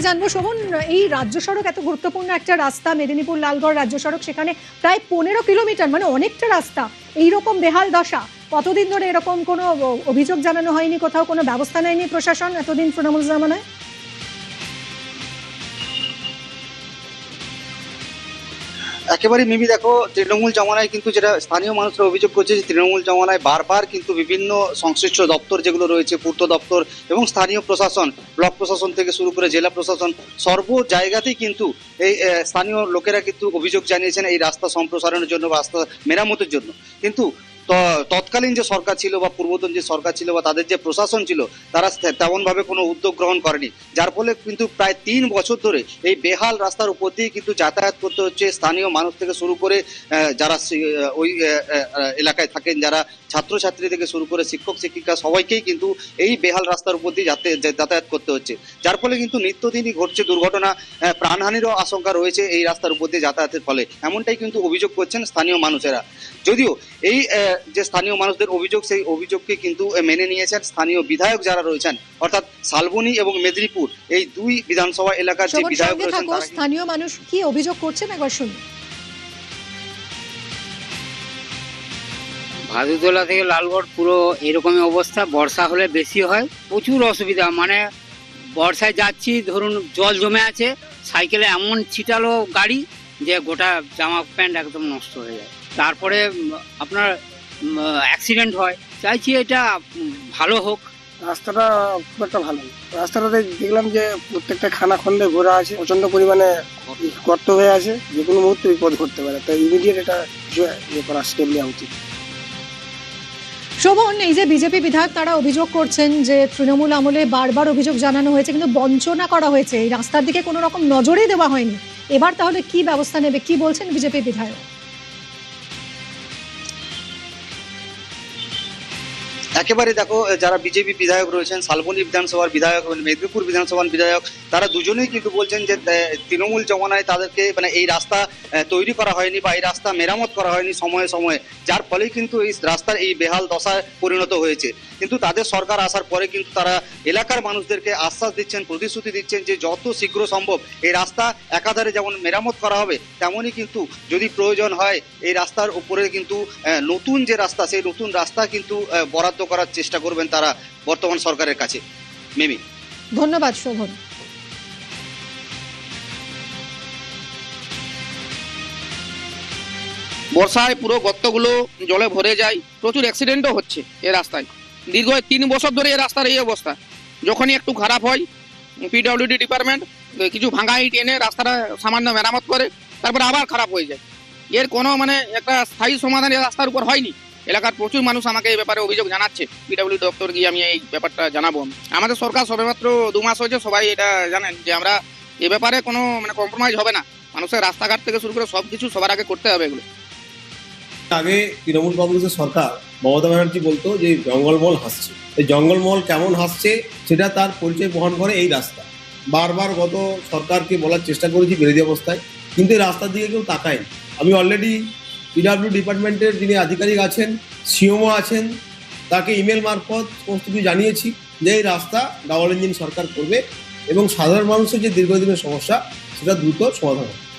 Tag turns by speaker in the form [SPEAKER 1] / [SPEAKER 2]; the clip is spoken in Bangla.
[SPEAKER 1] জানবো শোভন, এই রাজ্য সড়ক এত গুরুত্বপূর্ণ একটা রাস্তা, মেদিনীপুর লালগড় রাজ্য সড়ক, সেখানে প্রায় 15 কিলোমিটার, মানে অনেকটা রাস্তা, এইরকম বেহাল দশা কতদিন ধরে? এরকম কোনো অভিযোগ জানানো হয়নি, কোথাও কোনো ব্যবস্থা নেয়নি প্রশাসন এতদিন তৃণমূল জামানায়?
[SPEAKER 2] একেবারে মিমি, দেখো তৃণমূল জমানায় কিন্তু যেটা স্থানীয় মানুষরা অভিযোগ করছে যে তৃণমূল জমানায় বারবার কিন্তু বিভিন্ন সংশ্লিষ্ট দপ্তর যেগুলো রয়েছে, পূর্ত দপ্তর এবং স্থানীয় প্রশাসন, ব্লক প্রশাসন থেকে শুরু করে জেলা প্রশাসন, সর্ব জায়গাতেই কিন্তু এই স্থানীয় লোকেরা কিন্তু অভিযোগ জানিয়েছেন এই রাস্তা সম্প্রসারণের জন্য বা রাস্তা মেরামতের জন্য। কিন্তু তৎকালীন যে সরকার ছিল বা পূর্বতন যে সরকার ছিল বা তাদের যে প্রশাসন ছিল, তারা তেমনভাবে কোনো উদ্যোগ গ্রহণ করেনি, যার ফলে কিন্তু প্রায় 3 বছর ধরে এই বেহাল রাস্তার উপর দিয়ে কিন্তু যাতায়াত করতে হচ্ছে স্থানীয় মানুষ থেকে শুরু করে যারা ওই এলাকায় থাকেন, যারা ছাত্রছাত্রী থেকে শুরু করে শিক্ষক শিক্ষিকা, সবাইকেই কিন্তু এই বেহাল রাস্তার উপর দিয়ে যাতায়াত করতে হচ্ছে, যার ফলে কিন্তু নিত্যদিনই ঘটছে দুর্ঘটনা, প্রাণহানিরও আশঙ্কা রয়েছে এই রাস্তার উপর দিয়ে যাতায়াতের ফলে, এমনটাই কিন্তু অভিযোগ করছেন স্থানীয় মানুষেরা। যদিও এই যে স্থানীয় মানুষদের অভিযোগ, সেই অভিযোগকে কিন্তু মেনে নিয়েছেন স্থানীয় বিধায়ক যারা রয়েছেন, অর্থাৎ শালবনী এবং মেদিনীপুর এই দুই বিধানসভা এলাকার যে বিধায়ক রয়েছেন।
[SPEAKER 1] স্থানীয় মানুষ কি অভিযোগ করছেন একবার শুনুন।
[SPEAKER 3] ভাদুতলা থেকে লালগড় পুরো এরকমই অবস্থা, বর্ষা হলে বেশি হয়, প্রচুর অসুবিধা। মানে বর্ষায় যাচ্ছি, ধরুন জল জমে আছে, সাইকেলে এমন ছিটালো গাড়ি যে গোটা জামা প্যান্ট একদম নষ্ট হয়ে যায়, তারপরে আপনার অ্যাক্সিডেন্ট হয়। চাইছি এটা ভালো হোক।
[SPEAKER 4] রাস্তাটা খুব একটা ভালো, রাস্তাটাতে দেখলাম যে প্রত্যেকটা খানা খন্দে ঘোরা আছে, প্রচন্ড পরিমাণে গর্ত হয়ে আছে, যে কোনো মুহূর্তে বিপদ ঘটতে পারে, তাই ইমিডিয়েট এটা ইয়ে করা, স্টেপ নেওয়া উচিত।
[SPEAKER 1] শোভন, এই যে বিজেপি বিধায়ক তারা অভিযোগ করছেন যে তৃণমূল আমলে বারবার অভিযোগ জানানো হয়েছে কিন্তু বঞ্চনা করা হয়েছে, এই রাস্তার দিকে কোনো রকম নজরই দেওয়া হয়নি, এবার তাহলে কি ব্যবস্থা নেবে, কি বলছেন বিজেপি বিধায়ক?
[SPEAKER 2] একেবারে দেখো, যারা বিজেপি বিধায়ক রয়েছেন, শালবনী বিধানসভার বিধায়ক, মেদিনীপুর বিধানসভার বিধায়ক, তারা দুজনেই কিন্তু বলছেন যে তৃণমূল জমানায় তাদেরকে মানে এই রাস্তা তৈরি করা হয়নি বা এই রাস্তা মেরামত করা হয়নি সময়ে সময়ে, যার ফলেই কিন্তু এই রাস্তার এই বেহাল দশায় পরিণত হয়েছে। কিন্তু তাদের সরকার আসার পরে কিন্তু তারা এলাকার মানুষদেরকে আশ্বাস দিচ্ছেন, প্রতিশ্রুতি দিচ্ছেন যে যত শীঘ্র সম্ভব এই রাস্তা একাধারে যেমন মেরামত করা হবে, তেমনই কিন্তু যদি প্রয়োজন হয় এই রাস্তার উপরে কিন্তু নতুন যে রাস্তা, সেই নতুন রাস্তা কিন্তু বরাদ্দ করার চেষ্টা করবেন তারা বর্তমান সরকারের কাছে। মিমি,
[SPEAKER 1] ধন্যবাদ শোভন।
[SPEAKER 5] বর্ষায় পুরো গর্তগুলো জলে ভরে যায়, প্রচুর অ্যাক্সিডেন্টও হচ্ছে এই রাস্তায়। দীর্ঘ 3 বছর ধরে এই রাস্তার এই অবস্থা। যখনই একটু খারাপ হয়, পিডব্লিউডি ডিপার্টমেন্ট কিছু ভাঙা ইট এনে রাস্তাটা সামান্য মেরামত করে, তারপরে আবার খারাপ হয়ে যায়। এর কোনো মানে একটা স্থায়ী সমাধান এই রাস্তার উপর হয়নি। এলাকার প্রচুর মানুষ আমাকে এই ব্যাপারে অভিযোগ জানাচ্ছে, পিডব্লিউডি দপ্তর গিয়ে আমি এই ব্যাপারটা জানাবো। আমাদের সরকার সবেমাত্র 2 মাস হয়েছে, সবাই এটা জানেন যে আমরা এ ব্যাপারে কোনো মানে কম্প্রোমাইজ হবে না। মানুষের রাস্তাঘাট থেকে শুরু করে সবকিছু সবার আগে করতে হবে এগুলো।
[SPEAKER 6] আগে তৃণমূল কংগ্রেসের সরকার মমতা ব্যানার্জি বলতো যে জঙ্গলমহল হাসছে, এই জঙ্গলমহল কেমন হাসছে সেটা তার পরিচয় বহন করে এই রাস্তা। বারবার গত সরকারকে বলার চেষ্টা করেছি বিরোধী অবস্থায়, কিন্তু এই রাস্তার দিকে কেউ তাকায়নি। আমি অলরেডি পিডব্লিউ ডিপার্টমেন্টের যিনি আধিকারিক আছেন, সিএমও আছেন, তাকে ইমেল মারফত সমস্ত কিছু জানিয়েছি যে এই রাস্তা ডাবল ইঞ্জিন সরকার করবে এবং সাধারণ মানুষের যে দীর্ঘদিনের সমস্যা সেটা দ্রুত সমাধান হবে।